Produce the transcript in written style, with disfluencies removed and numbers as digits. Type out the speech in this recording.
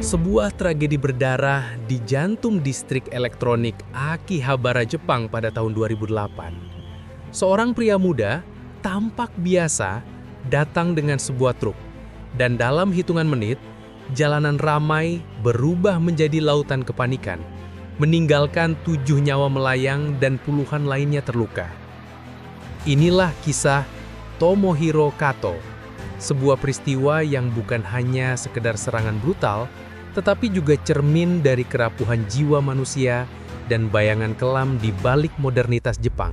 Sebuah tragedi berdarah di jantung distrik elektronik Akihabara, Jepang pada tahun 2008. Seorang pria muda, tampak biasa, datang dengan sebuah truk. Dan dalam hitungan menit, jalanan ramai berubah menjadi lautan kepanikan, meninggalkan 7 nyawa melayang dan puluhan lainnya terluka. Inilah kisah Tomohiro Kato, sebuah peristiwa yang bukan hanya sekedar serangan brutal, tetapi juga cermin dari kerapuhan jiwa manusia dan bayangan kelam di balik modernitas Jepang.